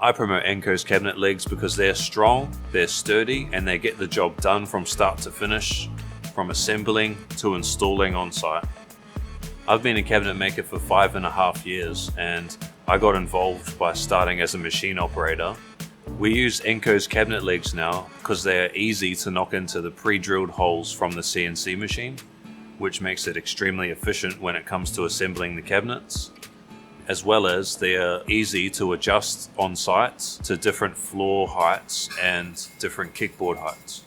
I promote ENKO's cabinet legs because they're strong, they're sturdy, and they get the job done from start to finish, from assembling to installing on site. I've been a cabinet maker for 5.5 years, and I got involved by starting as a machine operator. We use ENKO's cabinet legs now because they are easy to knock into the pre-drilled holes from the CNC machine, which makes it extremely efficient when it comes to assembling the cabinets, as well as they are easy to adjust on site to different floor heights and different kickboard heights.